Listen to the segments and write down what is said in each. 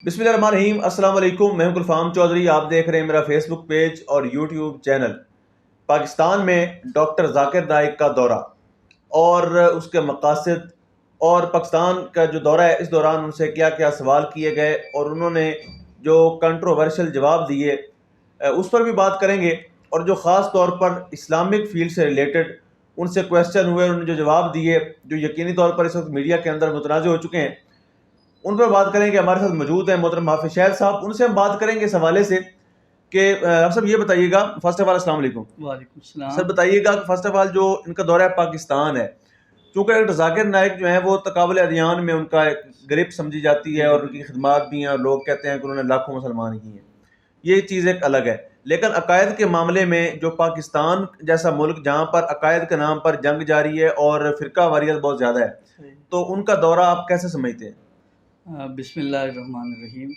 بسم اللہ الرحمن الرحیم۔ السلام علیکم، میں ہوں گلفام چودھری۔ آپ دیکھ رہے ہیں میرا فیس بک پیج اور یوٹیوب چینل۔ پاکستان میں ڈاکٹر ذاکر نائک کا دورہ اور اس کے مقاصد، اور پاکستان کا جو دورہ ہے اس دوران ان سے کیا کیا سوال کیے گئے اور انہوں نے جو کنٹروورشل جواب دیے اس پر بھی بات کریں گے، اور جو خاص طور پر اسلامک فیلڈ سے ریلیٹڈ ان سے کویسچن ہوئے، انہوں نے جو جواب دیے جو یقینی طور پر اس وقت میڈیا کے اندر متنازع ہو چکے ہیں، ان پر بات کریں گے۔ ہمارے ساتھ موجود ہیں محترم حافظ شاہد صاحب، ان سے ہم بات کریں گے اس حوالے سے کہ آپ سب یہ بتائیے گا، فرسٹ آف آل السلام علیکم۔ وعلیکم السلام۔ سر بتائیے گا کہ فرسٹ آف آل جو ان کا دورہ پاکستان ہے، چونکہ ڈاکٹر ذاکر نائک جو ہیں وہ تقابل ادیان میں ان کا ایک گرپ سمجھی جاتی ہے اور ان کی خدمات بھی ہیں، اور لوگ کہتے ہیں کہ انہوں نے لاکھوں مسلمان کی ہیں، یہ چیز ایک الگ ہے۔ لیکن عقائد کے معاملے میں جو پاکستان جیسا ملک جہاں پر عقائد کے نام پر جنگ جاری ہے اور فرقہ واریت بہت زیادہ ہے، تو ان کا دورہ آپ کیسے سمجھتے ہیں؟ بسم اللہ الرحمن الرحیم۔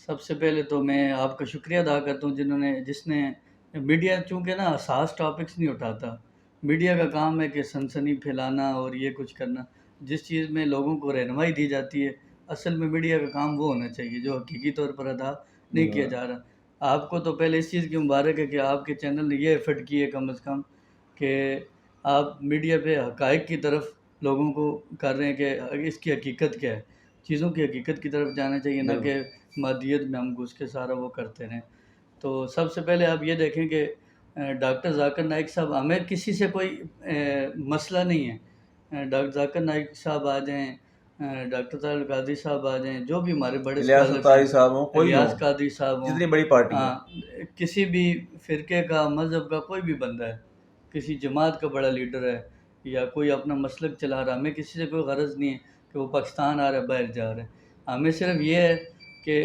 سب سے پہلے تو میں آپ کا شکریہ ادا کرتا ہوں جس نے میڈیا، چونکہ نا حساس ٹاپکس نہیں اٹھاتا۔ میڈیا کا کام ہے کہ سنسنی پھیلانا اور یہ کچھ کرنا، جس چیز میں لوگوں کو رہنمائی دی جاتی ہے، اصل میں میڈیا کا کام وہ ہونا چاہیے جو حقیقی طور پر ادا نہیں کیا جا رہا۔ آپ کو تو پہلے اس چیز کی مبارک ہے کہ آپ کے چینل نے یہ ایفرٹ کی ہے کم از کم کہ آپ میڈیا پہ حقائق کی طرف لوگوں کو کر رہے ہیں کہ اس کی حقیقت کیا ہے، چیزوں کی حقیقت کی طرف جانا چاہیے، نہ کہ مادیت میں ہم گھس کے سارا وہ کرتے رہیں۔ تو سب سے پہلے آپ یہ دیکھیں کہ ڈاکٹر ذاکر نائک صاحب، ہمیں کسی سے کوئی مسئلہ نہیں ہے۔ ڈاکٹر ذاکر نائک صاحب آ جائیں، ڈاکٹر طاہر القادری صاحب آ جائیں، جو بھی ہمارے بڑے الیاس اسکالرز القادری ہیں، صاحب ہوں، کوئی ریاض ہوں، قادری صاحب ہوں، جتنی بڑی پارٹی ہے، کسی بھی فرقے کا، مذہب کا کوئی بھی بندہ ہے، کسی جماعت کا بڑا لیڈر ہے یا کوئی اپنا مسلک چلا رہا، ہمیں کسی سے کوئی غرض نہیں ہے کہ وہ پاکستان آ رہا ہے باہر جا رہا ہے۔ ہمیں صرف یہ ہے کہ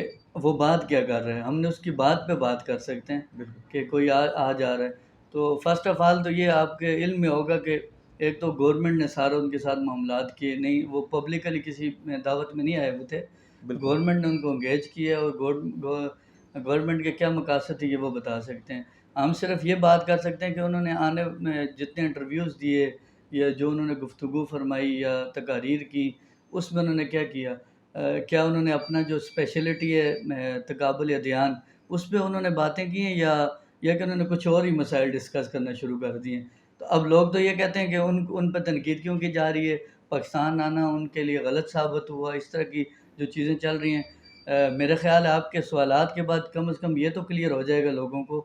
وہ بات کیا کر رہے ہیں، ہم نے اس کی بات پہ بات کر سکتے ہیں کہ کوئی آ جا رہا ہے۔ تو فرسٹ آف آل تو یہ آپ کے علم میں ہوگا کہ ایک تو گورنمنٹ نے سارا ان کے ساتھ معاملات کیے نہیں، وہ پبلکلی کسی دعوت میں نہیں آئے ہوئے تھے، گورنمنٹ نے ان کو انگیج کیا، اور گورنمنٹ کے کیا مقاصد تھے یہ وہ بتا سکتے ہیں۔ ہم صرف یہ بات کر سکتے ہیں کہ انہوں نے آنے میں جتنے انٹرویوز دیے یا جو انہوں نے گفتگو فرمائی یا تقاریر کی، اس میں انہوں نے کیا کیا، کیا انہوں نے اپنا جو اسپیشلٹی ہے تقابل ادیان، اس پہ انہوں نے باتیں کی ہیں یا کہ انہوں نے کچھ اور ہی مسائل ڈسکس کرنا شروع کر دیے ہیں۔ تو اب لوگ تو یہ کہتے ہیں کہ ان پہ تنقید کیوں کی جا رہی ہے، پاکستان آنا ان کے لیے غلط ثابت ہوا، اس طرح کی جو چیزیں چل رہی ہیں۔ میرے خیال ہے آپ کے سوالات کے بعد کم از کم یہ تو کلیئر ہو جائے گا لوگوں کو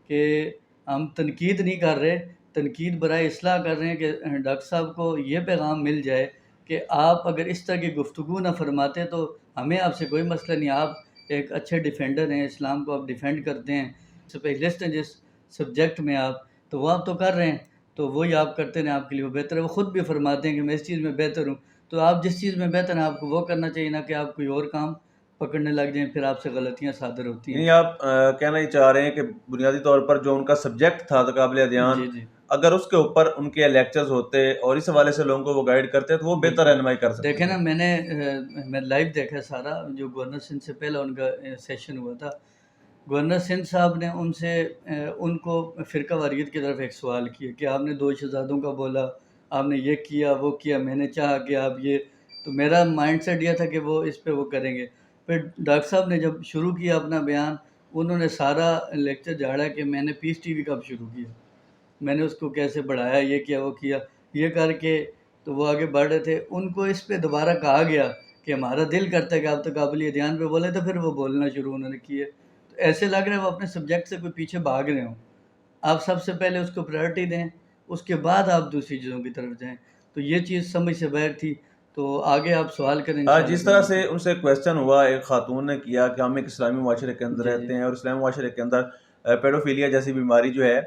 کہ ہم تنقید نہیں کر رہے، تنقید برائے اصلاح کر رہے ہیں کہ ڈاکٹر صاحب کو یہ پیغام مل جائے کہ آپ اگر اس طرح کی گفتگو نہ فرماتے تو ہمیں آپ سے کوئی مسئلہ نہیں، آپ ایک اچھے ڈیفینڈر ہیں، اسلام کو آپ ڈیفینڈ کرتے ہیں، اسپیشلسٹ ہیں جس سبجیکٹ میں آپ، تو وہ آپ تو کر رہے ہیں، تو وہی آپ کرتے ہیں، آپ کے لیے وہ بہتر ہے۔ وہ خود بھی فرماتے ہیں کہ میں اس چیز میں بہتر ہوں، تو آپ جس چیز میں بہتر ہیں آپ کو وہ کرنا چاہیے، نہ کہ آپ کوئی اور کام پکڑنے لگ جائیں، پھر آپ سے غلطیاں صادر ہوتی ہیں۔ یعنی آپ کہنا یہ چاہ رہے ہیں کہ بنیادی طور پر جو ان کا سبجیکٹ تھا تقابل ادیان، جی اگر اس کے اوپر ان کے لیکچرز ہوتے اور اس حوالے سے لوگوں کو وہ گائیڈ کرتے تو وہ بہتر رہنمائی کر سکتے دیکھیں نا، تھے۔ میں لائیو دیکھا سارا جو گورنر سندھ سے پہلا ان کا سیشن ہوا تھا۔ گورنر سندھ صاحب نے ان کو فرقہ واریت کی طرف ایک سوال کیا کہ آپ نے دو شہزادوں کا بولا، آپ نے یہ کیا وہ کیا، میں نے چاہا کہ آپ یہ، تو میرا مائنڈ سیٹ یہ تھا کہ وہ اس پہ وہ کریں گے۔ پھر ڈاکٹر صاحب نے جب شروع کیا اپنا بیان، انہوں نے سارا لیکچر جھاڑا کہ میں نے پیس ٹی وی کب شروع کیا، میں نے اس کو کیسے بڑھایا، یہ کیا وہ کیا، یہ کر کے تو وہ آگے بڑھ رہے تھے۔ ان کو اس پہ دوبارہ کہا گیا کہ ہمارا دل کرتا ہے کہ آپ تقابل ادیان پہ بولے، تو پھر وہ بولنا شروع انہوں نے کیے۔ تو ایسے لگ رہا ہے وہ اپنے سبجیکٹ سے کوئی پیچھے بھاگ رہے ہوں۔ آپ سب سے پہلے اس کو پرائرٹی دیں، اس کے بعد آپ دوسری چیزوں کی طرف جائیں۔ تو یہ چیز سمجھ سے باہر تھی، تو آگے آپ سوال کریں انشاءاللہ۔ جس طرح سے ان سے کویسچن ہوا، ایک خاتون نے کیا کہ ہم ایک اسلامی معاشرے کے اندر رہتے ہیں اور اسلامی معاشرے کے اندر پیڈوفیلیا جیسی بیماری جو ہے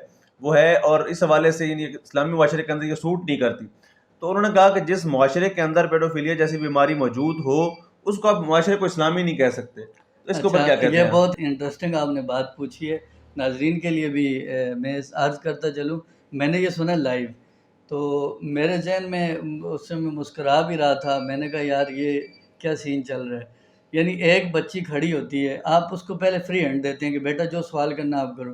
وہ ہے، اور اس حوالے سے یعنی اسلامی معاشرے کے اندر یہ سوٹ نہیں کرتی، تو انہوں نے کہا کہ جس معاشرے کے اندر پیڈوفیلیا جیسی بیماری موجود ہو اس کو آپ معاشرے کو اسلامی نہیں کہہ سکتے، تو اس کے اوپر کیا کہتے ہیں؟ یہ بہت انٹرسٹنگ آپ نے بات پوچھی ہے، ناظرین کے لیے بھی میں عرض کرتا چلوں، میں نے یہ سنا لائیو، تو میرے ذہن میں اس سے میں مسکرا بھی رہا تھا۔ میں نے کہا یار یہ کیا سین چل رہا ہے، یعنی ایک بچی کھڑی ہوتی ہے، آپ اس کو پہلے فری ہینڈ دیتے ہیں کہ بیٹا جو سوال کرنا آپ کرو،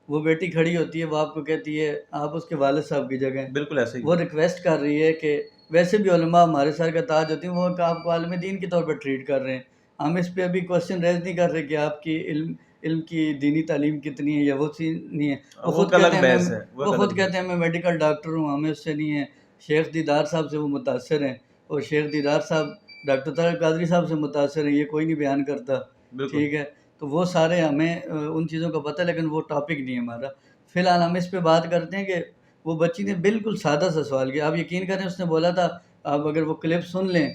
وہ بیٹی کھڑی ہوتی ہے، وہ آپ کو کہتی ہے آپ اس کے والد صاحب کی جگہ ہیں، بالکل ایسے ہی وہ ریکویسٹ کر رہی ہے کہ ویسے بھی علماء ہمارے سر کا تاج ہوتی ہیں، وہ آپ کو عالم دین کے طور پر ٹریٹ کر رہے ہیں، ہم اس پہ ابھی کوشچن ریز نہیں کر رہے کہ آپ کی علم کی دینی تعلیم کتنی ہے یا وہ چیز نہیں ہے. وہ خود کہتے ہیں وہ خود کہتے ہیں میں میڈیکل ڈاکٹر ہوں, ہمیں اس سے نہیں ہے. شیخ دیدار صاحب سے وہ متاثر ہیں, اور شیخ دیدار صاحب ڈاکٹر طارق قادری صاحب سے متاثر ہیں, یہ کوئی نہیں بیان کرتا. ٹھیک ہے, تو وہ سارے ہمیں ان چیزوں کا پتہ ہے, لیکن وہ ٹاپک نہیں ہے ہمارا. فی الحال ہم اس پہ بات کرتے ہیں کہ وہ بچی نے بالکل سادہ سا سوال کیا. آپ یقین کریں اس نے بولا تھا, آپ اگر وہ کلپ سن لیں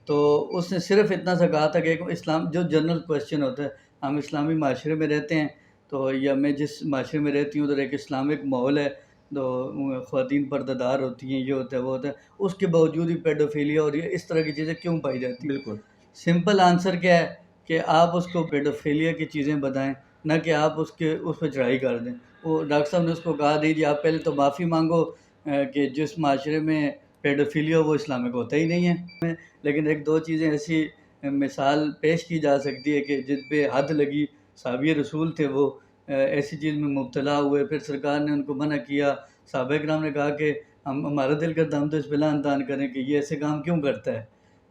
تو اس نے صرف اتنا سا کہا تھا کہ اسلام جو جنرل کویشچن ہوتا ہے, ہم اسلامی معاشرے میں رہتے ہیں تو یا میں جس معاشرے میں رہتی ہوں ادھر ایک اسلامک ماحول ہے, تو خواتین پردہ دار ہوتی ہیں, یہ ہوتا ہے وہ ہوتا ہے, اس کے باوجود بھی پیڈوفیلیا اور یہ اس طرح کی چیزیں کیوں پائی جاتی ہیں؟ بالکل سمپل آنسر کیا ہے کہ آپ اس کو پیڈوفیلیا کی چیزیں بتائیں, نہ کہ آپ اس پہ چڑھائی کر دیں. وہ ڈاکٹر صاحب نے اس کو کہا دیجیے آپ پہلے تو معافی مانگو کہ جس معاشرے میں پیڈوفیلیا وہ اسلامک ہوتا ہی نہیں ہے. لیکن ایک دو چیزیں ایسی مثال پیش کی جا سکتی ہے کہ جن پہ حد لگی. صحابی رسول تھے, وہ ایسی چیز میں مبتلا ہوئے, پھر سرکار نے ان کو منع کیا. صحابہ کرام نے کہا کہ ہمارا دل کرتا ہم تو اس پہ لعن طعن کریں کہ یہ ایسے کام کیوں کرتا ہے.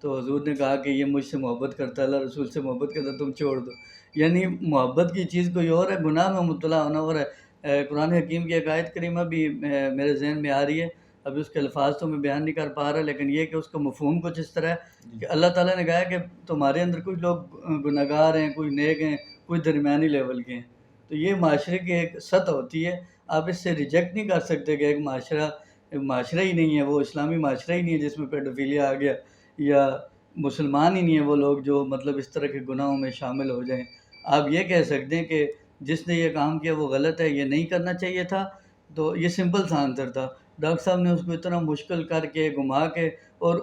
تو حضور نے کہا کہ یہ مجھ سے محبت کرتا ہے, اللہ رسول سے محبت کرتا ہے, تم چھوڑ دو. یعنی محبت کی چیز کوئی اور ہے, گناہ میں مبتلا ہونا اور ہے. قرآن حکیم کی ایک آیت کریمہ بھی میرے ذہن میں آ رہی ہے, ابھی اس کے الفاظ تو میں بیان نہیں کر پا رہا, لیکن یہ کہ اس کا مفہوم کچھ اس طرح ہے کہ اللہ تعالیٰ نے کہا کہ تمہارے اندر کچھ لوگ گناہگار ہیں, کچھ نیک ہیں, کچھ درمیانی لیول کے ہیں. تو یہ معاشرے کی ایک سطح ہوتی ہے, آپ اس سے ریجیکٹ نہیں کر سکتے کہ ایک معاشرہ ہی نہیں ہے, وہ اسلامی معاشرہ ہی نہیں ہے جس میں پیڈوفیلیا آ گیا, یا مسلمان ہی نہیں ہے وہ لوگ جو مطلب اس طرح کے گناہوں میں شامل ہو جائیں. آپ یہ کہہ سکتے ہیں کہ جس نے یہ کام کیا وہ غلط ہے, یہ نہیں کرنا چاہیے تھا. تو یہ سمپل سا آنسر تھا. ڈاکٹر صاحب نے اس کو اتنا مشکل کر کے گھما کے, اور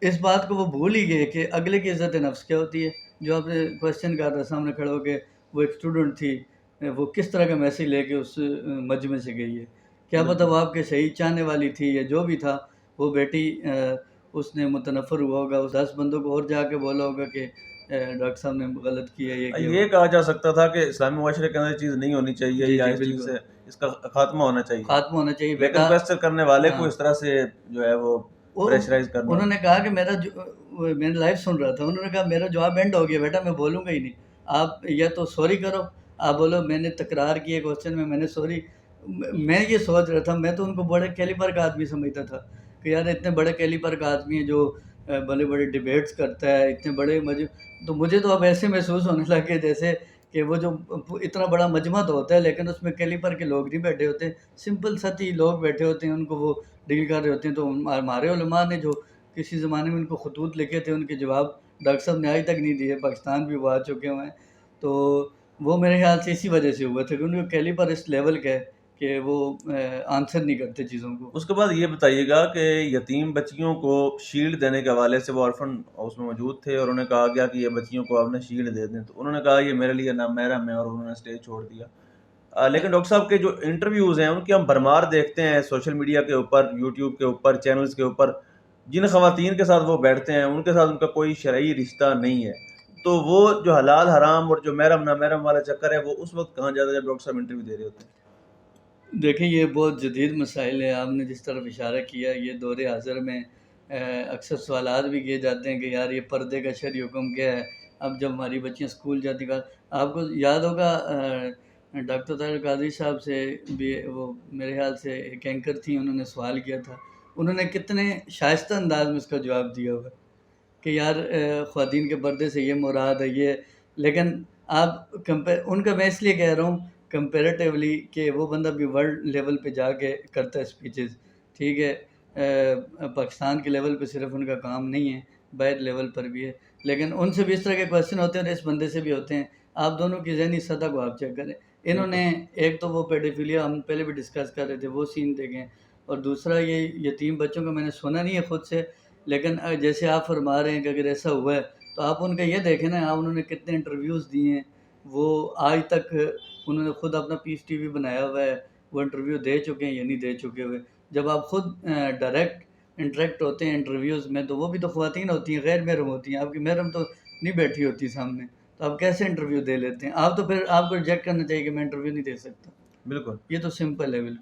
اس بات کو وہ بھول ہی گئے کہ اگلے کی عزت نفس کیا ہوتی ہے. جو آپ نے کویشچن کہا تھا سامنے کھڑے ہو کے, وہ ایک اسٹوڈنٹ تھی, وہ کس طرح کا میسیج لے کے اس مجمع سے گئی ہے, کیا پتہ وہ آپ کے صحیح چاہنے والی تھی یا جو بھی تھا. وہ بیٹی اس نے متنفر ہوا ہوگا, اس 10 بندوں کو اور جا کے بولا ہوگا کہ ڈاکٹر صاحب نے غلط کیا. یہ کہا جا سکتا تھا کہ اسلامی معاشرے کے اندر چیز نہیں ہونی چاہیے, یا اس چیز سے اس کا خاتمہ ہونا چاہیے, لیکن کویسچن کرنے والے کو اس طرح سے جو ہے وہ پریشرائز کرنا. انہوں نے کہا کہ میں نے لائیو سن رہا تھا, انہوں نے کہا میرا جواب اینڈ ہو گیا بیٹا, میں بولوں گا ہی نہیں. آپ یا تو سوری کرو, آپ بولو میں نے تکرار کیے کویشچن میں نے سوری. میں یہ سوچ رہا تھا, میں تو ان کو بڑے کیلیبر کا آدمی سمجھتا تھا کہ یار اتنے بڑے کیلیبر کا آدمی ہے جو بڑے بڑے ڈیبیٹس کرتا ہے, اتنے بڑے تو مجھے تو اب ایسے محسوس ہونے لگے جیسے کہ وہ جو اتنا بڑا مجمع تو ہوتا ہے لیکن اس میں کیلیبر کے لوگ نہیں بیٹھے ہوتے, سمپل سطحی لوگ بیٹھے ہوتے ہیں, ان کو وہ ڈیل کر رہے ہوتے ہیں. تو ہمارے علماء نے جو کسی زمانے میں ان کو خطوط لکھے تھے, ان کے جواب ڈاکٹر صاحب نے آج تک نہیں دیے, پاکستان بھی وہ آ چکے ہوئے ہیں. تو وہ میرے خیال سے اسی وجہ سے ہوا تھا کہ ان کا کیلیبر اس لیول کا ہے کہ وہ آنسر نہیں کرتے چیزوں کو. اس کے بعد یہ بتائیے گا کہ یتیم بچیوں کو شیلڈ دینے کے حوالے سے وہ آرفن ہاؤس میں موجود تھے, اور انہیں کہا گیا کہ یہ بچیوں کو آپ نے شیلڈ دے دیں, تو انہوں نے کہا یہ میرے لیے نامحرم ہے, اور انہوں نے اسٹیج چھوڑ دیا. لیکن ڈاکٹر صاحب کے جو انٹرویوز ہیں ان کی ہم بھرمار دیکھتے ہیں سوشل میڈیا کے اوپر, یوٹیوب کے اوپر, چینلز کے اوپر. جن خواتین کے ساتھ وہ بیٹھتے ہیں ان کے ساتھ ان کا کوئی شرعی رشتہ نہیں ہے, تو وہ جو حلال حرام اور جو محرم نامحرم والا چکر ہے وہ اس وقت کہاں جاتا ہے جب ڈاکٹر صاحب انٹرویو دے رہے ہوتے ہیں؟ دیکھیں یہ بہت جدید مسائل ہے, آپ نے جس طرف اشارہ کیا, یہ دور حاضر میں اکثر سوالات بھی کیے جاتے ہیں کہ یار یہ پردے کا شرعی حکم کیا ہے. اب جب ہماری بچیاں اسکول جاتی ہیں, آپ کو یاد ہوگا ڈاکٹر طارق قادری صاحب سے بھی, وہ میرے خیال سے ایک اینکر تھیں, انہوں نے سوال کیا تھا, انہوں نے کتنے شائستہ انداز میں اس کا جواب دیا ہوگا کہ یار خواتین کے پردے سے یہ مراد ہے یہ. لیکن آپ ان کا میں اس لیے کہہ رہا ہوں کمپیریٹیولی کہ وہ بندہ بھی ورلڈ لیول پہ جا کے کرتا ہے اسپیچز, ٹھیک ہے, پاکستان کے لیول پہ صرف ان کا کام نہیں ہے, باہر لیول پر بھی ہے. لیکن ان سے بھی اس طرح کے کویشچن ہوتے ہیں اور اس بندے سے بھی ہوتے ہیں. آپ دونوں کی ذہنی سطح کو آپ چیک کریں. انہوں نے ایک تو وہ پیڈوفیلیا ہم پہلے بھی ڈسکس کر رہے تھے, وہ سین دیکھیں, اور دوسرا یہ یتیم بچوں کا میں نے سنا نہیں ہے خود سے, لیکن جیسے آپ فرما رہے ہیں کہ اگر ایسا ہوا ہے تو آپ ان کا یہ دیکھیں نا, آپ انہوں نے کتنے انٹرویوز دیے ہیں, وہ آج تک انہوں نے خود اپنا پیس ٹی وی بنایا ہوا ہے, وہ انٹرویو دے چکے ہیں یا نہیں دے چکے ہوئے. جب آپ خود ڈائریکٹ انٹریکٹ ہوتے ہیں انٹرویوز میں تو وہ بھی تو خواتین ہوتی ہیں, غیر محرم ہوتی ہیں, آپ کی محرم تو نہیں بیٹھی ہوتی سامنے, تو آپ کیسے انٹرویو دے لیتے ہیں؟ آپ تو پھر آپ کو ریجیکٹ کرنا چاہیے کہ میں انٹرویو نہیں دے سکتا. بالکل, یہ تو سمپل ہے. بالکل.